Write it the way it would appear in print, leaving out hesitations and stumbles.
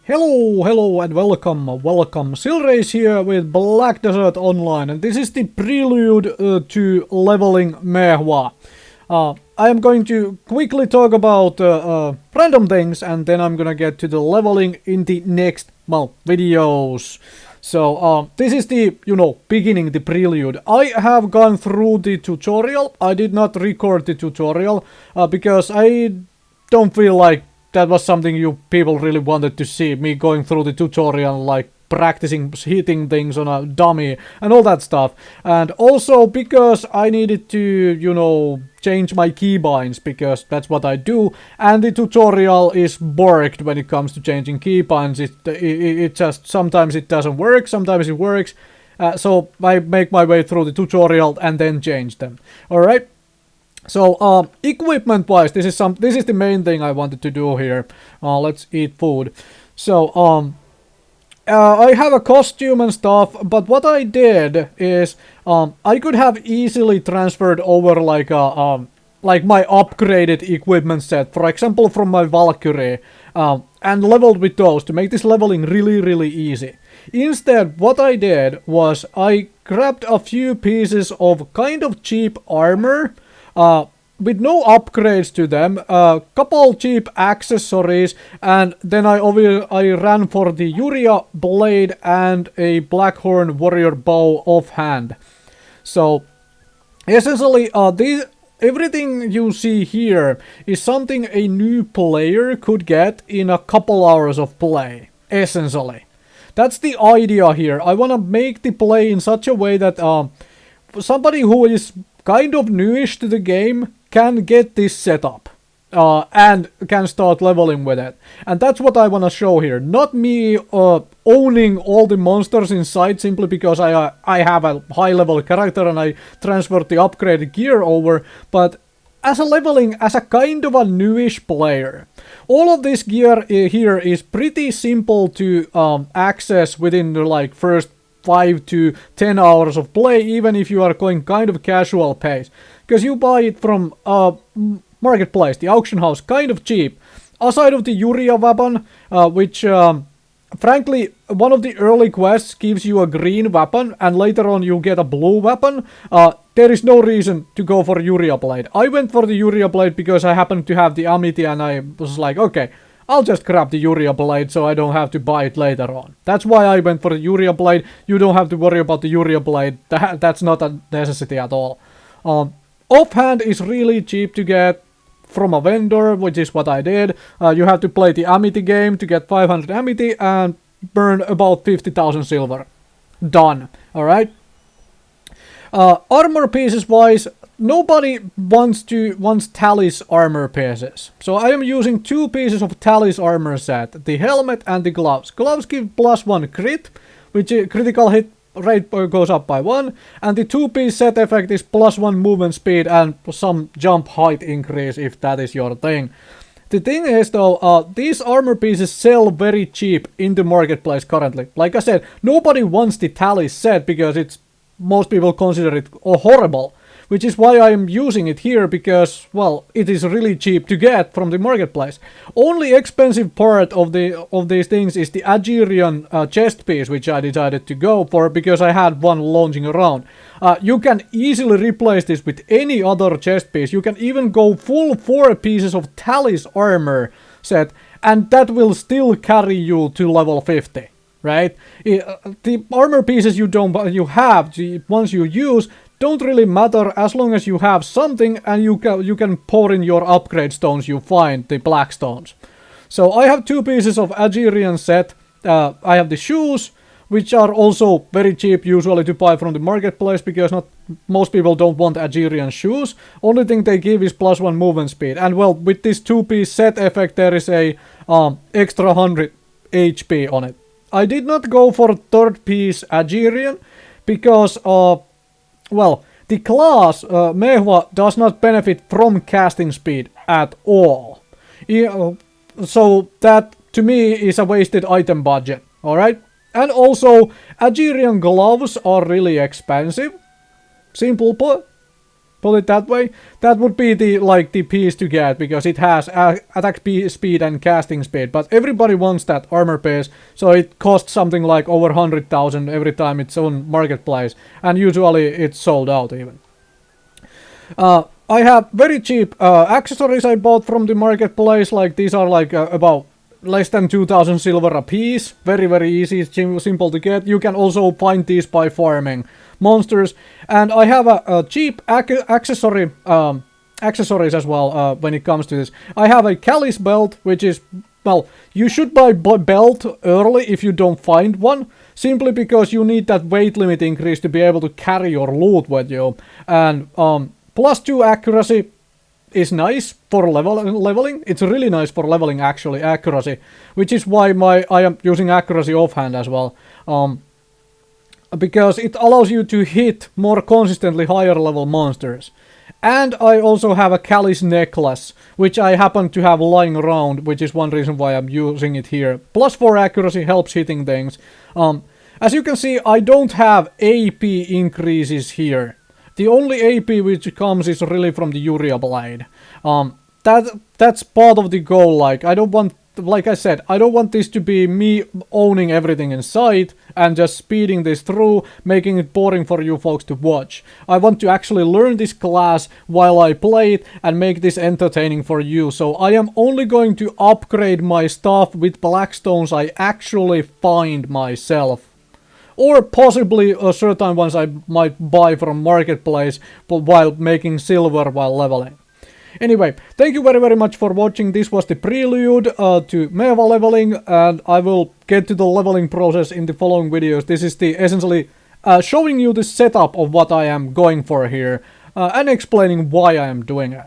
Hello and welcome. Silrace here with Black Desert Online, and this is the prelude to leveling Maehwa. I am going to quickly talk about random things, and then I'm gonna get to the leveling in the next, videos. So, this is the, beginning, the prelude. I have gone through the tutorial. I did not record the tutorial, because I don't feel like that was something you people really wanted to see, me going through the tutorial, like practicing hitting things on a dummy and all that stuff. And also because I needed to, change my keybinds, because that's what I do, and the tutorial is borked when it comes to changing keybinds. It just, sometimes it doesn't work, sometimes it works. So I make my way through the tutorial and then change them. Alright? So, equipment-wise, this is the main thing I wanted to do here. Let's eat food. So, I have a costume and stuff, but what I did is, I could have easily transferred over like my upgraded equipment set, for example, from my Valkyrie, and leveled with those to make this leveling really easy. Instead, what I did was I grabbed a few pieces of kind of cheap armor, with no upgrades to them, couple cheap accessories, and then I ran for the Yuria blade and a Blackhorn warrior bow offhand. So, essentially, everything you see here is something a new player could get in a couple hours of play, essentially. That's the idea here. I want to make the play in such a way that somebody who is kind of newish to the game can get this setup and can start leveling with it. And that's what I want to show here. Not me owning all the monsters inside simply because I have a high level character and I transferred the upgraded gear over, but as a kind of a newish player. All of this gear here is pretty simple to access within the first 5 to 10 hours of play, even if you are going kind of casual pace. Because you buy it from marketplace, the auction house, kind of cheap. Aside of the Yuria weapon, which frankly, one of the early quests gives you a green weapon, and later on you get a blue weapon. There is no reason to go for Yuria blade. I went for the Yuria blade because I happened to have the Amity, and I was like, okay, I'll just grab the Yuria blade so I don't have to buy it later on. That's why I went for the Yuria blade. You don't have to worry about the Yuria blade. That's not a necessity at all. Offhand is really cheap to get from a vendor, which is what I did. You have to play the Amity game to get 500 Amity and burn about 50,000 silver. Done. Alright? Armor pieces wise, nobody wants Tally's armor pieces. So I am using 2 pieces of Tally's armor set, the helmet and the gloves. Gloves give +1 crit, which critical hit rate goes up by 1, and the 2-piece set effect is +1 movement speed and some jump height increase if that is your thing. The thing is though, these armor pieces sell very cheap in the marketplace currently. Like I said, nobody wants the Tally set because most people consider it horrible, which is why I am using it here, because, well, it is really cheap to get from the marketplace. Only expensive part of these things is the Agerian chest piece, which I decided to go for because I had one launching around. You can easily replace this with any other chest piece. You can even go full 4 pieces of Tally's armor set, and that will still carry you to level 50. Right? The armor pieces you have, the ones you use, don't really matter as long as you have something and you can pour in your upgrade stones you find, the black stones. So I have 2 pieces of Agerian set. I have the shoes, which are also very cheap usually to buy from the marketplace because most people don't want Agerian shoes. Only thing they give is +1 movement speed. And well, with this 2-piece set effect there is a extra 100 HP on it. I did not go for 3rd piece Agerian because, well, the class Maehwa does not benefit from casting speed at all. So that, to me, is a wasted item budget, alright? And also, Agerian gloves are really expensive. Simple put. put it that way. That would be the piece to get, because it has attack speed and casting speed. But everybody wants that armor piece, so it costs something like over 100,000 every time it's on marketplace, and usually it's sold out even. I have very cheap accessories I bought from the marketplace. Like these are like about less than 2,000 silver a piece. Very easy, simple to get. You can also find these by farming monsters. And I have a cheap accessories as well when it comes to this. I have a Callus belt, which is, well, you should buy belt early if you don't find one, simply because you need that weight limit increase to be able to carry your loot with you. And +2 accuracy is nice for leveling. It's really nice for leveling, actually, accuracy, which is why I am using accuracy offhand as well, because it allows you to hit more consistently higher level monsters. And I also have a Callus necklace, which I happen to have lying around, which is one reason why I'm using it here. +4 accuracy helps hitting things. As you can see, I don't have AP increases here. The only AP which comes is really from the Uria Blade. That's part of the goal. Like, I don't want, like I said, I don't want this to be me owning everything in sight and just speeding this through, making it boring for you folks to watch. I want to actually learn this class while I play it and make this entertaining for you. So I am only going to upgrade my stuff with blackstones I actually find myself. Or possibly certain ones I might buy from marketplace while making silver while leveling. Anyway, thank you very much for watching. This was the prelude to Maehwa leveling, and I will get to the leveling process in the following videos. This is the essentially showing you the setup of what I am going for here, and explaining why I am doing it.